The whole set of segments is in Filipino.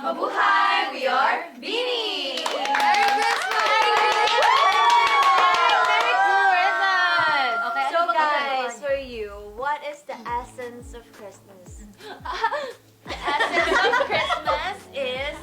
Mabuhay! We are Beanie! Merry Christmas! Merry Christmas! Okay, So ano ba guys, ito? for you, what is the essence of Christmas? The essence of Christmas is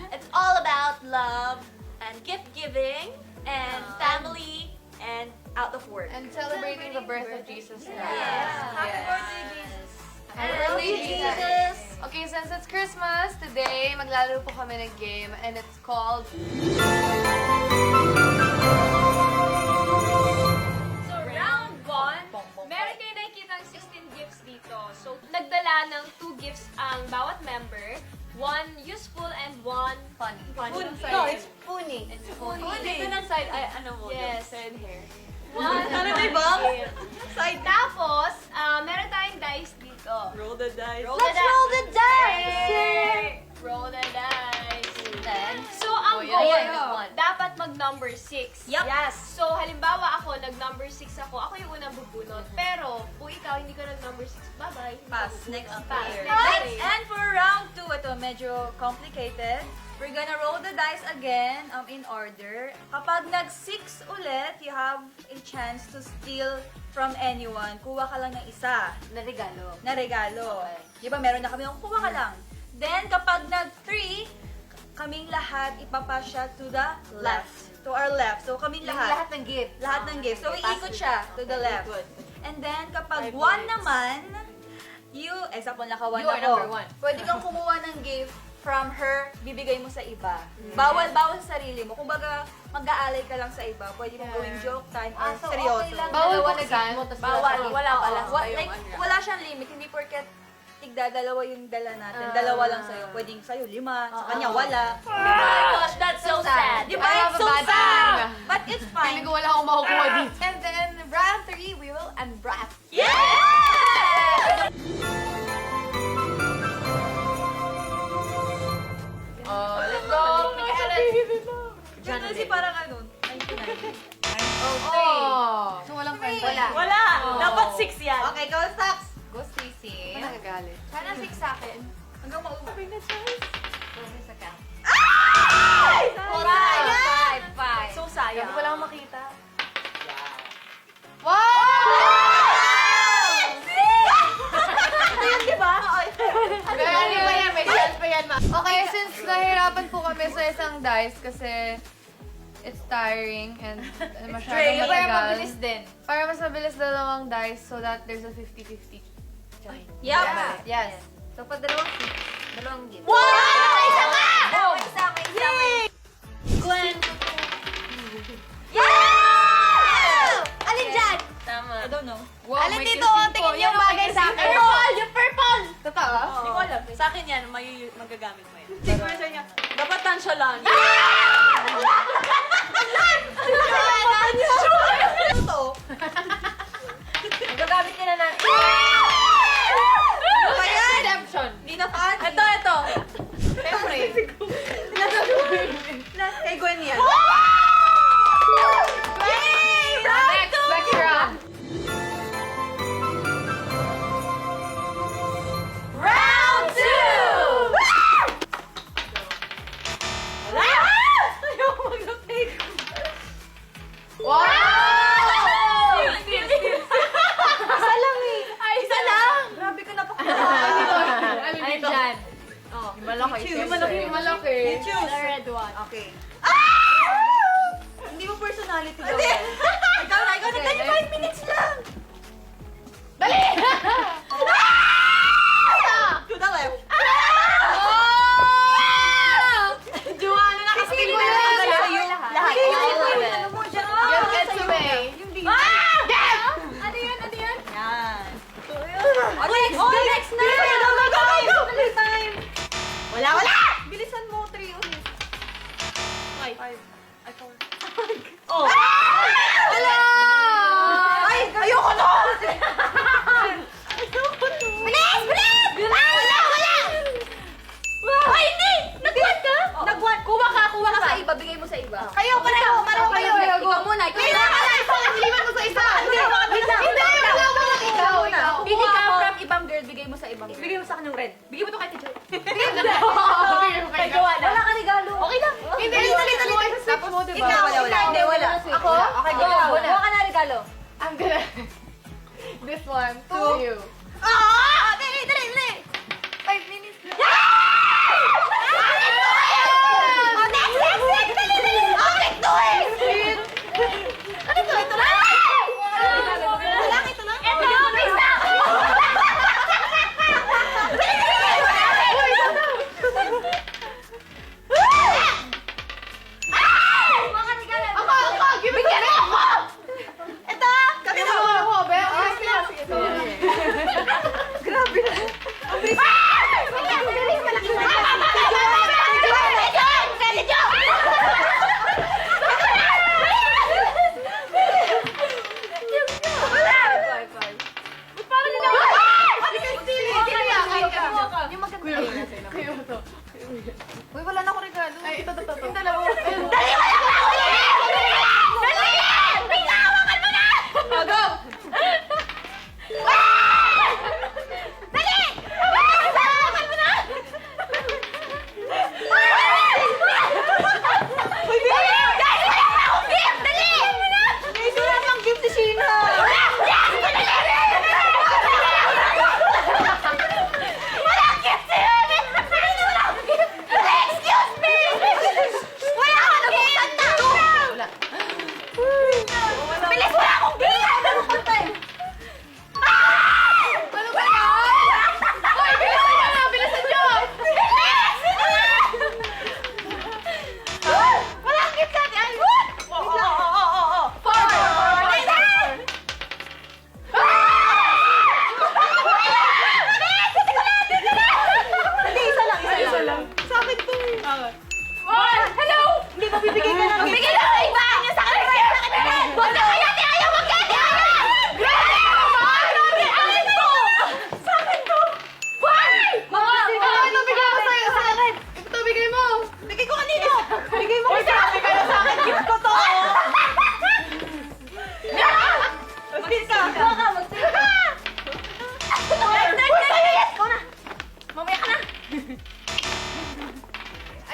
It's all about love and gift giving and family and out of work. And celebrating the birth of Jesus Christ. Yes. Happy Yes. birthday, Jesus. Happy Happy birthday, Jesus. Okay, since it's Christmas, today maglalaro po kami ng game and it's called So, round 1, meron kayo nakikita 16 gifts dito. So, nagdala ng 2 gifts ang bawat member. 1 useful and 1 funny. No, it's Puni. It's funny. Dito ng side, ay, ano mo? Yes. Side hair. Ano may bump? Side. Tapos, meron tayong dice dito. Roll the dice. Let's roll the dice! Yay! Roll the dice. So, ang Oh, yeah, goal, yeah. dapat mag-number 6. Yup. Yes. So, halimbawa ako, nag-number 6 ako yung unang bubunot. Pero, kung ikaw hindi ka nag-number 6, bye-bye. Pass. Next Pass. player. Next. And for round 2, ito medyo complicated. We're gonna roll the dice again in order. Kapag nag-6 ulit, you have a chance to steal from anyone. Kuha ka lang ng isa Na regalo. na regalo. Okay. Di ba meron na kami yung kuha ka lang. Then kapag nag-3, kaming lahat ipapasya to the left. To our left. So kaming Yung lahat. lahat ng gift. Lahat ng gift. So Okay, iikot pass siya it. to the Okay, left. good. And then kapag 1 5 points. naman, example naka 1 You are ako. number 1. Pwede kang kumuha ng gift from her, bibigay mo sa iba. Mm. Bawal sa sarili mo. Kung baga, mag-aalay ka lang sa iba, pwede mong gawing joke time or so seryoso. okay lang. Bawal Dalawa na buksan. gift mo, tas Bawal, wala Oo, like, wala siyang limit. Hindi porket tigda-dalawa yung dala natin. Dalawa lang sa'yo. Pwedeng sa'yo 5, sa kanya wala. Oh my gosh, that's so sad. Di I ba? have It's a so bad sad. time. But it's Feeling fine. ko wala akong makukuha dito. And then, round 3, we will unwrap. Yeah! Oh, let's go! Diyan kasi parang ano, 99. Oh! So walang kwenta. Wala. Oh. Dapat 6 yan. Okay, go stocks. Go, Stacy. Ano nagagalit? Sana 6 sa akin. Hanggang maubos. Go, sa count. Ay! 5. So sayang. Wala akong makita. Wow! Ito yun, di ba? Ano ba yan? May chance pa yan, ma. Okay, since nahirapan po kami sa isang dice kasi it's tiring and masyadong Kaya matagal. mabilis din. Para mas mabilis dalawang dice so that there's a 50-50 chance. Yup. Yes. So, pag dalawang gift. Wow! May isa nga! Boom! May isa. Gwen! Yeah! Alin dyan? Tama. I don't know. Wow, Alin may dito, kising tingin po. yung bagay sa akin. Yung purple! Totoo? Hindi ko alam. Sa akin yan, magagamit mo yan. Siguro sa inyo. Dapat tansya lang. Ito. Magagamit ka na na. Ano ba yan? Redemption. Hindi na funny. Ito. Siyempre. Kay Gwen yan. Next round. Round 2! Wala! Ayaw mag-take. Wow! Isa lang eh. Ay, isa lang. Grabe ka napakalaman. Ano Ay, dito? dyan. Yung malaki. You choose. Yung malaki. Choose. The red one. Okay. Hindi mo personality daw. Ikaw na, Okay, nagkanya 5 minutes lang. Dali! To the left. Juwalo na kasi mo na Lahat. Lahat. Ano mo dyan? Get gets away. Yung dito. Get! Ano yun? Yan. Next na! Go! Time! Wala! Bilisan mo, 3 ulit. 5. 5. Ay, 4. Oh! Wala! Ay! Ayoko na! Bigyan mo to kay Tijoy. Kay Joanna. Wala ka regalo. Okay lang. Hindi, dali. Tapos mo, diba? Ikaw, hindi, wala. Ako? Okay, go. Kuha ka na regalo. I'm gonna... This one, to you. Dali. 5 minutes na. Uy, wala na akong regalo. Ay, ito. Yung dalawa.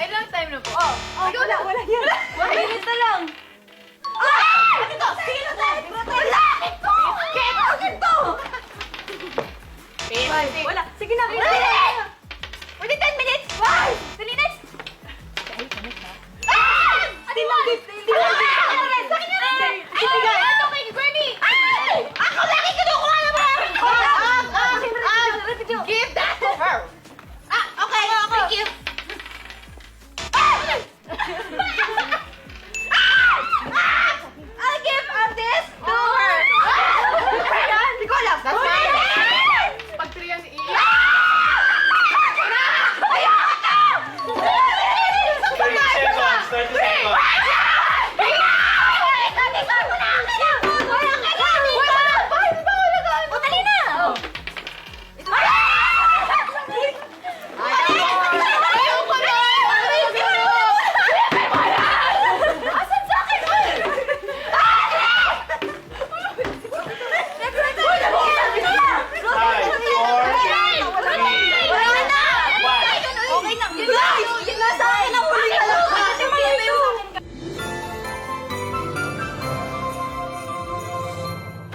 Ay, lang time na po. Wala yan. 1 minute na lang. Wala. Sige na. Within 10 minutes! Why? 10 minutes! Ate mo! Ito kay Granny! Ako lagi kinukuha naman! Give that to her! Okay, thank you. I'll give this to her. Hindi ko alam. That's fine. Pag 3 yan,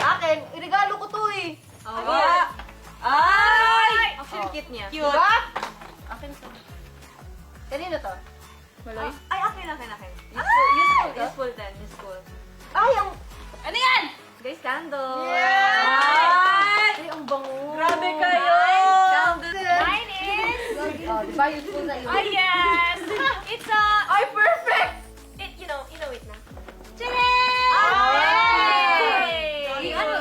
Akin, regalo ko to eh. Ay! Actually, cute niya. Cute. Diba? Akin to. Kanino to? Maloy? Ay, akin. Useful, useful din. Useful. Ay, ang... Ano yan? Guys, candle. Yeah! Ay, ang bango. Grabe kayo! Candle. Mine is... Diba useful na yun? Oh, yes! It's a... Ay, perfect! You know it na. Ay! Ano?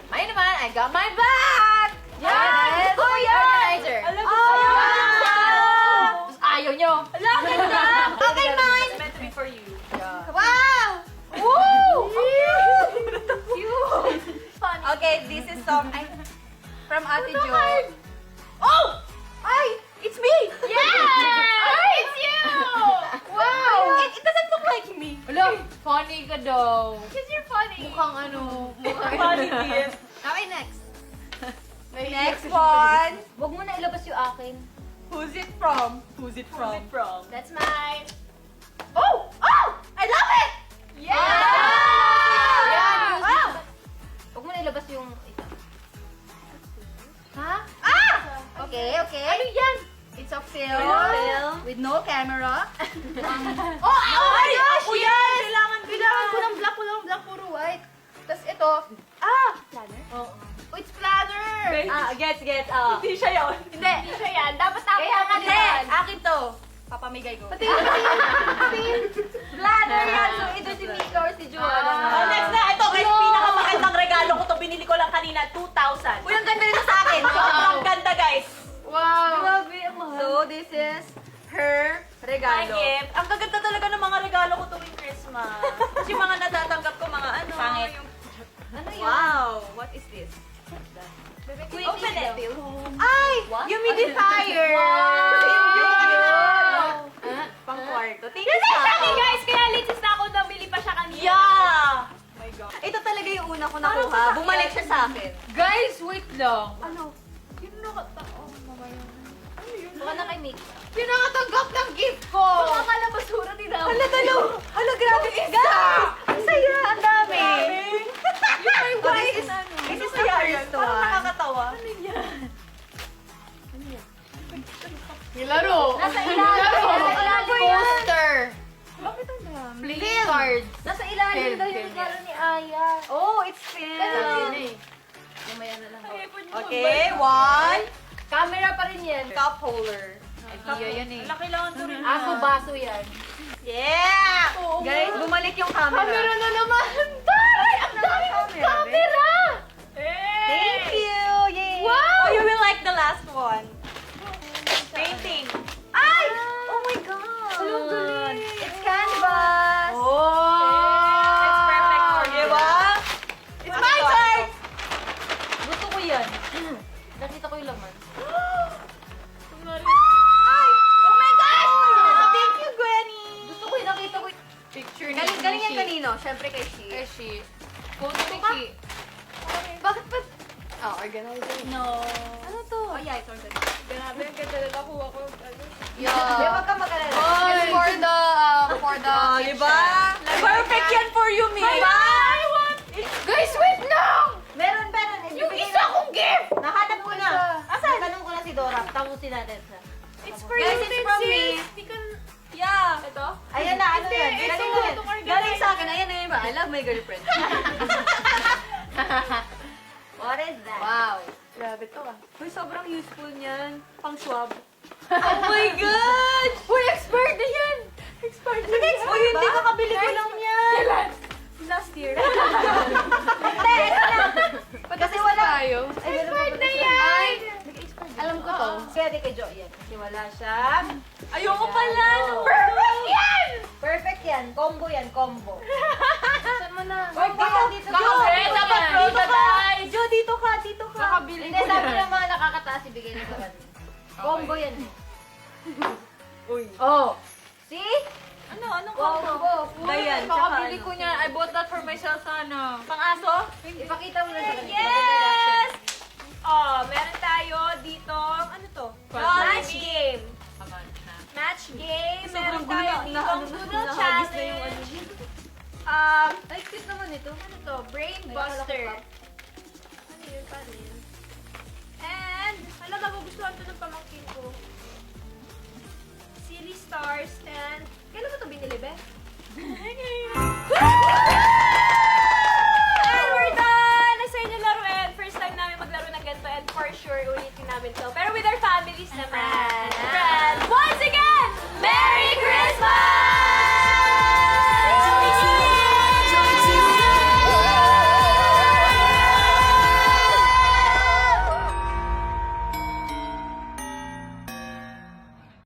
Ayun naman, I got my bag! Yes! Oh, yeah! Organizer! Alam ko Oh, sa'yo. Tapos ayaw nyo! Okay, mine! It's meant to be for you. Wow! Woo! Cute! Okay, this is from Ate Jo. Oh! Ay! It's me! Yeah! It's you! Wow! It doesn't look like me. Wala, funny ka daw. Because you're funny. Mukhang ano, mukhang... Okay, next. Next one. Huwag mo na ilabas yung akin. Who's it from? Who's it from? That's mine. Oh! Oh! I love it! Yeah! Yan, Wow! Huwag mo na ilabas yung ito. Ha? Ah! Okay, okay. Ano yan? It's a film. Film. With no camera. Oh my gosh! Ako Yes! yan! Kailangan ko ng black, puro white. Tapos ito. Ah! Planner? Oo. Oh, it's planner! Gets. Hindi siya yun. Hindi. Hindi siya yan. Dapat tapos Kaya nga Hindi! yan. Akin to. Papamigay ko. Patingin. Planner yan! So, ito si Mika or si Joanna. Oh, next na. Ito guys, pinakamagandang regalo ko to. Binili ko lang kanina, 2,000. Uy, ang ganda nito sa akin. Sobrang ganda guys. Wow! Grabe, ang mahal. So, this is her My regalo. gift. Ang gaganda talaga ng mga regalo ko tuwing Christmas. Kasi mga natatanggap ko mga ano. Pangit. Yung... Ano yun? Wow! What is this? Open it. Ay! Humidifier! Wow! Pang kwarto. Thank Yan you ay sa sa akin guys. Kaya latest na ako. Nabili pa siya kanina. Yeah! Oh my God. Ito talaga yung una ko nakuha. Bumalik siya sa akin. Guys, wait lang. Ano? Yun nakataon. Baka na kay Mika. Yun nakatanggap ng gift ko! Baka kala basura din ako. Hala, Hala, grabe. Guys! Ang saya! Ang dami! Yung may Oh, white. this is the first Parang one. nakakatawa. Nilaro. Nasa ilalim. Nasa ilalim. Poster. Bakit ang dami? Playing cards. Nasa ilalim daw yung regalo ni Aya. Oh, it's film. Mamaya na lang. Okay, one. Camera pa rin yan. Cup holder. Idea yan eh. Kailangan ko rin. Aso-baso yan. Yeah! Guys, bumalik yung camera. Camera na naman! Tay! Ang daming camera! Thank you! Yay! Wow! Oh, you will like the last one. Painting. Ay! Oh my God! It's canvas! Oh! It's perfect for you. Diba? It's my turn! Gusto ko yan. Nakita ko yung laman. Ay! Oh my gosh! Thank you, Gwenny! Gusto ko yung nakita ko yung picture ni Galing yan Shi. kanino? Siyempre kay Shi. Kay Shi. Photo ni Shi. Bakit ba? Oh, organizer. No. Ano to? Oh yeah, it's organized. Grabe, ang ganda na nakuha ko. Di, Yeah. wag ka mag-alala. It's for the Oh, diba? Perfect yan for you, Mika! Guys, wait lang! Meron. Yung isa kong gift! Nahanap ko na. Asan? Tanong ko na si Dora. Tapusin natin siya. It's for Guys, you, it's from me. Hindi ka... Yeah. Ito? Ayan na, ano yan? Ito, Galing mo yan. ito, organized. Galing sa akin. Ayan na yun ba? I love my girlfriend. What is that? Wow. Grabe to ah. Uy, sobrang useful niyan. Pang swab. Oh my God! Uy, expert na yan! Expert na yan. Uy, hindi ka kabili ko lang yan. Last year. Hindi, ito na. Kasi wala. Tayo. Expert na yan. Alam ko to. Pwede kay Jo yan. Kasi wala siya. Ayoko pala. Perfect yan! Perfect yan. Combo yan, combo. Saan mo na? Wag dito, dito. Kakabili ko dapat yan. dito ka. Jo, dito ka, dito ka. Kakabili Hindi, ko sabi yan. ng mga nakakataas, ibigay nito ka. Combo yan. Oh. See? Anong Combo. Dayan, tsaka kakabili ano. ko niya. I bought that for myself sana. Pang-aso? Ipakita mo lang sa kanila. Yes! Oh, meron tayo dito. Ano to? Match game. Match game. Meron tayo dito ang Doodle Challenge. Ay, cute naman ito. Ano to? Brain Buster. Ano yun pa rin? And, alam mo, gustuhan to ng pamangkin ko. Silly Stars and... Kailan mo to binili, Be?